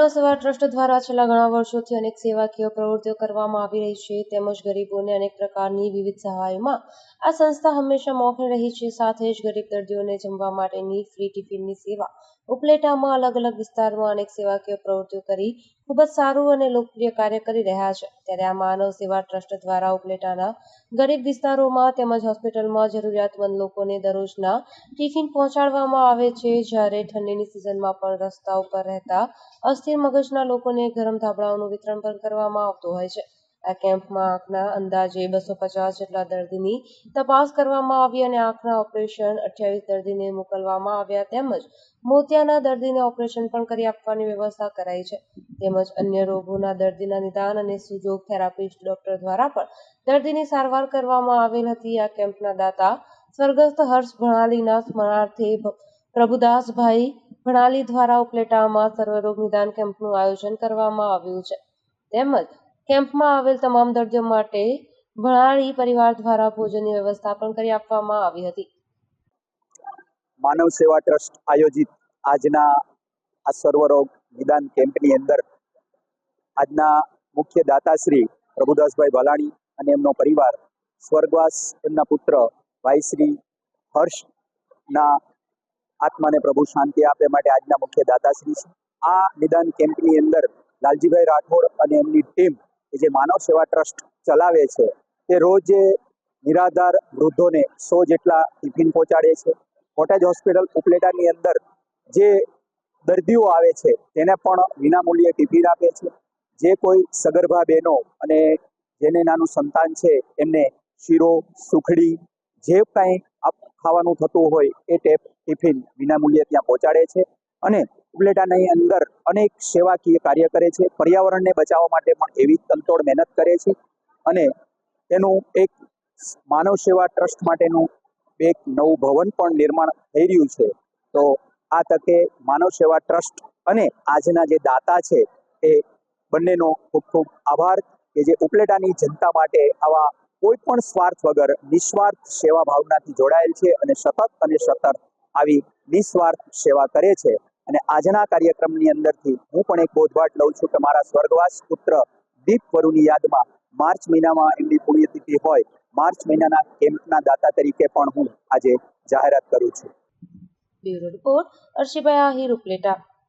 માનવ સેવા ટ્રસ્ટ દ્વારા છેલ્લા ઘણા વર્ષોથી અનેક સેવાકીય પ્રવૃત્તિઓ કરવામાં આવી રહી છે તેમજ ગરીબોને અનેક પ્રકારની વિવિધ સહાયમાં આ સંસ્થા હંમેશા મોખરે રહી છે। સાથે જ ગરીબ દર્દીઓને જમવા માટેની ફ્રી ટિફિનની સેવા ઉપલેટામાં અલગ અલગ વિસ્તારમાં અનેક સેવાકીય પ્રવૃત્તિઓ કરી ખૂબ જ સારું અને લોકપ્રિય કાર્ય કરી રહ્યા છે। ત્યારે આ માનવ સેવા ટ્રસ્ટ દ્વારા ઉપલેટાના ગરીબ વિસ્તારોમાં તેમજ હોસ્પિટલમાં જરૂરિયાતમંદ લોકોને દરરોજના ટિફિન પહોંચાડવામાં આવે છે। જ્યારે ઠંડીની સિઝનમાં પણ રસ્તા ઉપર રહેતા અસ્થિર મગજના લોકોને ગરમ ધાબળાઓનું વિતરણ પણ કરવામાં આવતું હોય છે। આ કેમ્પમાં આંખના અંદાજે 250 જેટલા દર્દીની તપાસ કરવામાં આવી અને આંખના ઓપરેશન 28 દર્દીને મોકલવામાં આવ્યા તેમજ મોતિયાના દર્દીને ઓપરેશન પણ કરી આપવાની વ્યવસ્થા કરાઈ છે। તેમજ અન્ય રોગોના દર્દીના નિદાન અને સુજોગ થેરાપિસ્ટ ડોક્ટર દ્વારા પણ દર્દીની સારવાર કરવામાં આવેલ હતી। આ કેમ્પના દાતા સ્વર્ગસ્થ હર્ષ ભણાલીના સ્મરણાર્થે પ્રભુદાસભાઈ ભણાલી દ્વારા ઉપલેટામાં સર્વરોગ નિદાન કેમ્પનું આયોજન કરવામાં આવ્યું છે। તેમજ કેમ્પમાં આવેલ તમામ દર્દીઓ માટે ભણાલી પરિવાર દ્વારા ભોજનની વ્યવસ્થા પણ કરી આપવામાં આવી હતી। માનવ સેવા ટ્રસ્ટ આયોજિત આજના આ સર્વરોગ નિદાન કેમ્પની અંદર આજના મુખ્ય દાતાશ્રી પ્રભુદાસભાઈ ભલાણી અને એમનો પરિવાર સ્વર્ગવાસ એમના પુત્ર ભાઈશ્રી હર્ષના આત્માને પ્રભુ શાંતિ આપે માટે આજના મુખ્ય દાતાશ્રી છે। આ નિદાન કેમ્પની અંદર લાલજીભાઈ રાઠોડ અને એમની ટીમ કે જે માનવ સેવા ટ્રસ્ટ ચલાવે છે તે રોજ નિરાધાર વૃદ્ધોને 100 જેટલા ટિફિન પહોંચાડે છે। કોટેજ હોસ્પિટલ ઉપલેટાની અંદર જે દર્દીઓ આવે છે તેને પણ વિનામૂલ્યે ટિફિન આપે છે। જે કોઈ સગર્ભા બહેનો અને જેને નાનું સંતાન છે એમને શીરો સુખડી જે કાંઈ ખાવાનું થતું હોય એ ટિફિન વિનામૂલ્યે ત્યાં પહોંચાડે છે અને ઉપલેટાની અંદર અનેક સેવાકીય કાર્ય કરે છે। પર્યાવરણને બચાવવા માટે પણ એવી તનતોડ મહેનત કરે છે અને તેનું એક માનવ સેવા ટ્રસ્ટ માટેનું એક નવું ભવન પણ નિર્માણ થઈ રહ્યું છે। તો આ તકે માનવ સેવા ટ્રસ્ટ અને આજના જે દાતા છે એ બંનેનો ખૂબ ખૂબ આભાર કે જે ઉપલેટાની જનતા માટે આવા કોઈ પણ સ્વાર્થ વગર નિસ્વાર્થ સેવા ભાવનાથી જોડાયેલ છે અને સતત આવી નિસ્વાર્થ સેવા કરે છે। અને આજના કાર્યક્રમની અંદરથી હું પણ એક બોધપાઠ લઉં છું કે મારા સ્વર્ગવાસ પુત્ર દીપ વરુની યાદમાં માર્ચ મહિનામાં એમની પુણ્યતિથિ હોય માર્ચ મહિનાના કેમ્પના દાતા તરીકે પણ હું આજે જાહેરાત કરું છું। Bureau report Arshibhai Ahir Upleta.